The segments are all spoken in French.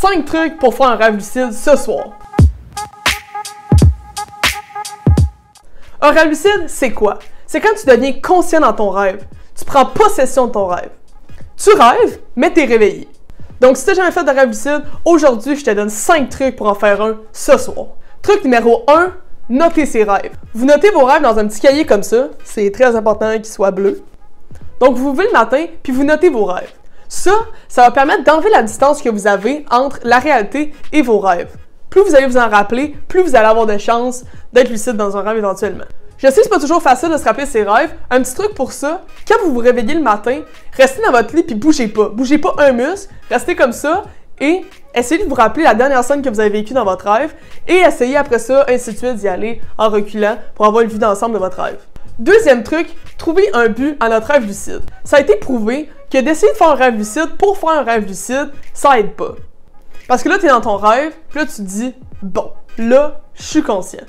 5 trucs pour faire un rêve lucide ce soir. Un rêve lucide, c'est quoi? C'est quand tu deviens conscient dans ton rêve. Tu prends possession de ton rêve. Tu rêves, mais t'es réveillé. Donc, si t'as jamais fait de rêve lucide, aujourd'hui, je te donne 5 trucs pour en faire un ce soir. Truc numéro 1, notez ses rêves. Vous notez vos rêves dans un petit cahier comme ça. C'est très important qu'il soit bleu. Donc, vous vous levez le matin, puis vous notez vos rêves. Ça va permettre d'enlever la distance que vous avez entre la réalité et vos rêves. Plus vous allez vous en rappeler, plus vous allez avoir de chances d'être lucide dans un rêve éventuellement. Je sais que c'est pas toujours facile de se rappeler ses rêves. Un petit truc pour ça, quand vous vous réveillez le matin, restez dans votre lit puis bougez pas. Bougez pas un muscle, restez comme ça et essayez de vous rappeler la dernière scène que vous avez vécue dans votre rêve et essayez après ça, ainsi de suite, d'y aller en reculant pour avoir une vue d'ensemble de votre rêve. Deuxième truc, trouvez un but à notre rêve lucide. Ça a été prouvé que d'essayer de faire un rêve lucide pour faire un rêve lucide, ça aide pas. Parce que là, t'es dans ton rêve, puis là, tu te dis, bon, là, je suis conscient.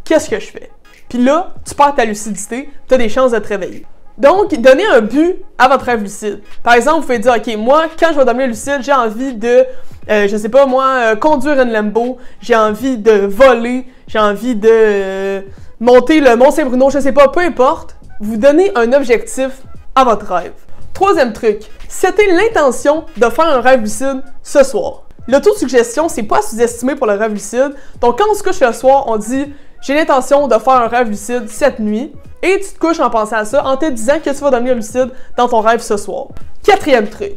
Qu'est-ce que je fais? Puis là, tu perds ta lucidité, tu as des chances de te réveiller. Donc, donnez un but à votre rêve lucide. Par exemple, vous pouvez dire, OK, moi, quand je vais devenir lucide, j'ai envie de, je sais pas moi, conduire une Lambo, j'ai envie de voler, j'ai envie de monter le Mont-Saint-Bruno, je sais pas, peu importe. Vous donnez un objectif à votre rêve. Troisième truc, setez l'intention de faire un rêve lucide ce soir. L'autosuggestion, c'est pas à sous-estimer pour le rêve lucide. Donc, quand on se couche le soir, on dit « J'ai l'intention de faire un rêve lucide cette nuit » et tu te couches en pensant à ça, en te disant que tu vas devenir lucide dans ton rêve ce soir. Quatrième truc.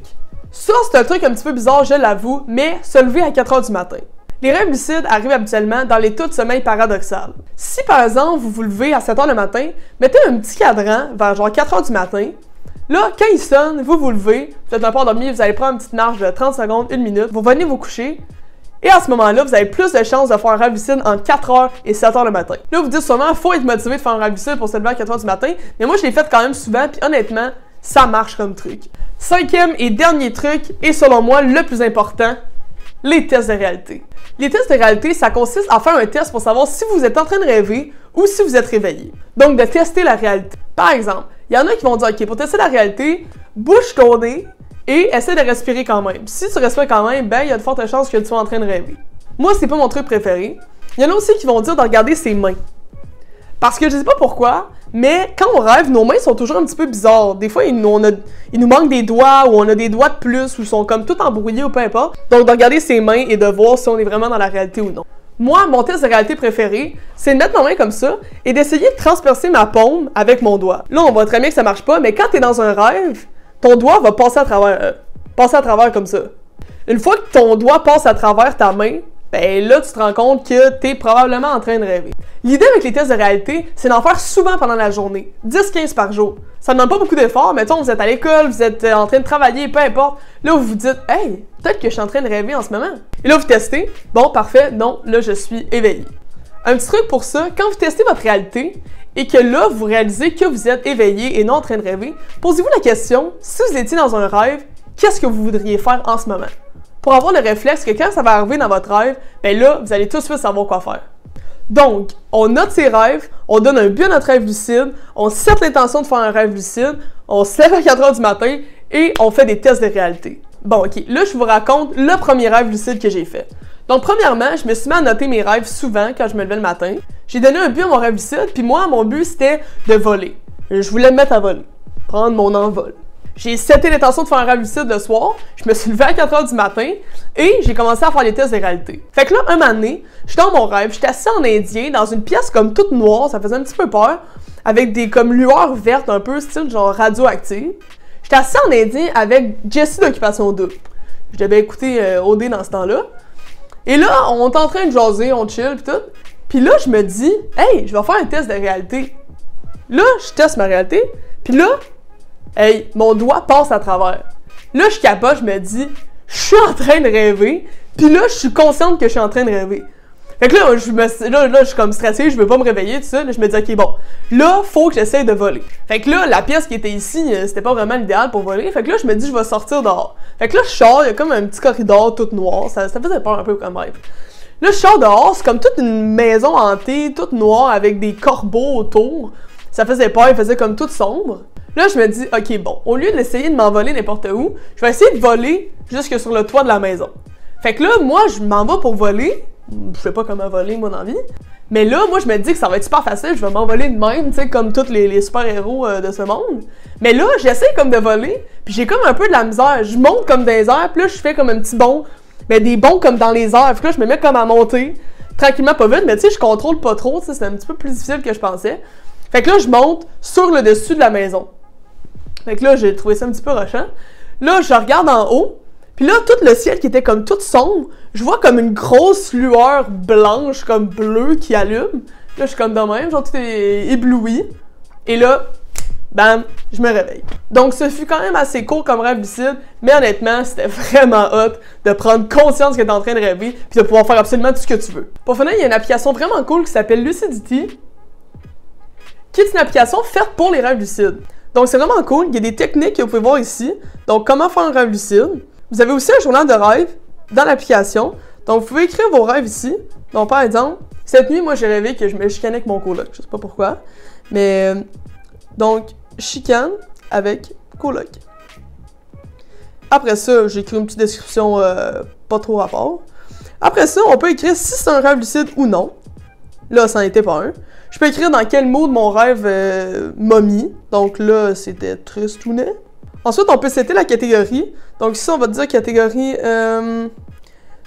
Ça, c'est un truc un petit peu bizarre, je l'avoue, mais se lever à 4 h du matin. Les rêves lucides arrivent habituellement dans l'état de sommeil paradoxal. Si, par exemple, vous vous levez à 7 h le matin, mettez un petit cadran vers genre 4 h du matin. Là, quand il sonne, vous vous levez, vous êtes un peu endormi, vous allez prendre une petite marche de 30 secondes, 1 minute, vous venez vous coucher, et à ce moment-là, vous avez plus de chances de faire un rêve lucide entre 4 h et 7 h le matin. Là, vous dites sûrement, faut être motivé de faire un rêve lucide pour se lever à 4 h du matin, mais moi, je l'ai fait quand même souvent, puis honnêtement, ça marche comme truc. Cinquième et dernier truc, et selon moi, le plus important, les tests de réalité. Les tests de réalité, ça consiste à faire un test pour savoir si vous êtes en train de rêver ou si vous êtes réveillé. Donc, de tester la réalité. Par exemple, il y en a qui vont dire, OK, pour tester la réalité, bouge ton nez et essaie de respirer quand même. Si tu respires quand même, ben, il y a de fortes chances que tu sois en train de rêver. Moi, c'est pas mon truc préféré. Il y en a aussi qui vont dire de regarder ses mains. Parce que je sais pas pourquoi, mais quand on rêve, nos mains sont toujours un petit peu bizarres. Des fois, il nous manque des doigts ou on a des doigts de plus ou sont comme tout embrouillés ou peu importe. Donc, de regarder ses mains et de voir si on est vraiment dans la réalité ou non. Moi, mon test de réalité préféré, c'est de mettre ma main comme ça et d'essayer de transpercer ma paume avec mon doigt. Là, on voit très bien que ça marche pas, mais quand t'es dans un rêve, ton doigt va passer à travers comme ça. Une fois que ton doigt passe à travers ta main, ben là, tu te rends compte que t'es probablement en train de rêver. L'idée avec les tests de réalité, c'est d'en faire souvent pendant la journée, 10-15 par jour. Ça ne demande pas beaucoup d'efforts, mettons, vous êtes à l'école, vous êtes en train de travailler, peu importe. Là, vous vous dites, hey, peut-être que je suis en train de rêver en ce moment. Et là, vous testez, bon, parfait, non, là, je suis éveillé. Un petit truc pour ça, quand vous testez votre réalité et que là, vous réalisez que vous êtes éveillé et non en train de rêver, posez-vous la question, si vous étiez dans un rêve, qu'est-ce que vous voudriez faire en ce moment? Pour avoir le réflexe que quand ça va arriver dans votre rêve, ben là, vous allez tout de suite savoir quoi faire. Donc, on note ses rêves, on donne un but à notre rêve lucide, on set l'intention de faire un rêve lucide, on se lève à 4 h du matin et on fait des tests de réalité. Bon, OK, là, je vous raconte le premier rêve lucide que j'ai fait. Donc, premièrement, je me suis mis à noter mes rêves souvent quand je me levais le matin. J'ai donné un but à mon rêve lucide, puis moi, mon but, c'était de voler. Je voulais me mettre à voler, prendre mon envol. J'ai seté l'intention de faire un rêve lucide le soir, je me suis levée à 4 h du matin et j'ai commencé à faire les tests de réalité. Fait que là, un moment donné, je suis dans mon rêve, j'étais assis en indien, dans une pièce comme toute noire, ça faisait un petit peu peur, avec des comme lueurs vertes un peu style genre radioactive. J'étais assis en indien avec Jessie d'Occupation Double. Je devais écouter OD dans ce temps-là. Et là, on est en train de jaser, on chill pis tout. Puis là, je me dis, hey, je vais faire un test de réalité. Là, je teste ma réalité, puis là, hey, mon doigt passe à travers. Là, je capote, je me dis, je suis en train de rêver, puis là, je suis consciente que je suis en train de rêver. Fait que là, je suis comme stressée, je veux pas me réveiller, tout ça. Là, je me dis, OK, bon, là, faut que j'essaye de voler. Fait que là, la pièce qui était ici, c'était pas vraiment l'idéal pour voler. Fait que là, je me dis, je vais sortir dehors. Fait que là, je sors, il y a comme un petit corridor tout noir. Ça faisait peur un peu comme rêve. Là, je sors dehors, c'est comme toute une maison hantée, toute noire, avec des corbeaux autour. Ça faisait peur, il faisait comme tout sombre. Là, je me dis, OK, bon, au lieu d'essayer de m'envoler n'importe où, je vais essayer de voler jusque sur le toit de la maison. Fait que là, moi, je m'en vais pour voler. Je sais pas comment voler, moi, dans la vie. Mais là, moi, je me dis que ça va être super facile, je vais m'envoler de même, tu sais, comme tous les super-héros de ce monde. Mais là, j'essaie comme de voler, puis j'ai comme un peu de la misère. Je monte comme dans les airs, puis là, je fais comme un petit bond. Mais des bonds comme dans les airs. Puis là, je me mets comme à monter, tranquillement, pas vite, mais tu sais, je contrôle pas trop, tu sais, c'est un petit peu plus difficile que je pensais. Fait que là, je monte sur le dessus de la maison. Fait que là, j'ai trouvé ça un petit peu rushant. Là, je regarde en haut, puis là, tout le ciel qui était comme tout sombre, je vois comme une grosse lueur blanche, comme bleue, qui allume. Là, je suis comme de même, genre tout est ébloui. Et là, bam, je me réveille. Donc, ce fut quand même assez court comme rêve lucide, mais honnêtement, c'était vraiment hot de prendre conscience que t'es en train de rêver, puis de pouvoir faire absolument tout ce que tu veux. Pour finir, il y a une application vraiment cool qui s'appelle Lucidity, qui est une application faite pour les rêves lucides. Donc, c'est vraiment cool. Il y a des techniques que vous pouvez voir ici. Donc, comment faire un rêve lucide. Vous avez aussi un journal de rêve dans l'application. Donc, vous pouvez écrire vos rêves ici. Donc, par exemple, cette nuit, moi, j'ai rêvé que je me chicanais avec mon coloc. Je sais pas pourquoi. Mais, donc, chicane avec coloc. Après ça, j'ai écrit une petite description pas trop rapport. Après ça, on peut écrire si c'est un rêve lucide ou non. Là, ça n'en était pas un. Je peux écrire dans quel mode mon rêve m'a mis. Donc là, c'était tristounet. Ensuite, on peut setter la catégorie. Donc ici, on va dire catégorie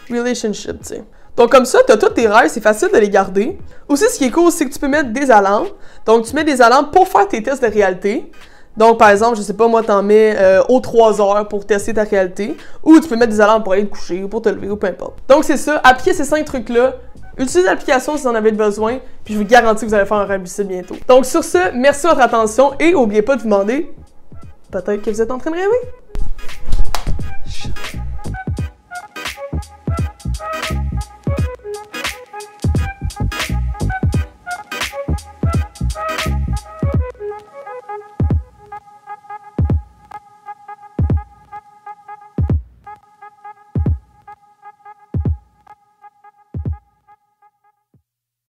relationship, tu sais. Donc comme ça, tu as tous tes rêves, c'est facile de les garder. Aussi, ce qui est cool, c'est que tu peux mettre des alarmes. Donc tu mets des alarmes pour faire tes tests de réalité. Donc par exemple, je sais pas, moi, t'en mets aux 3 heures pour tester ta réalité. Ou tu peux mettre des alarmes pour aller te coucher, ou pour te lever, ou peu importe. Donc c'est ça, appliquez ces 5 trucs-là. Utilisez l'application si vous en avez besoin, puis je vous garantis que vous allez faire un rêve lucide bientôt. Donc sur ce, merci de votre attention et n'oubliez pas de vous demander, peut-être que vous êtes en train de rêver.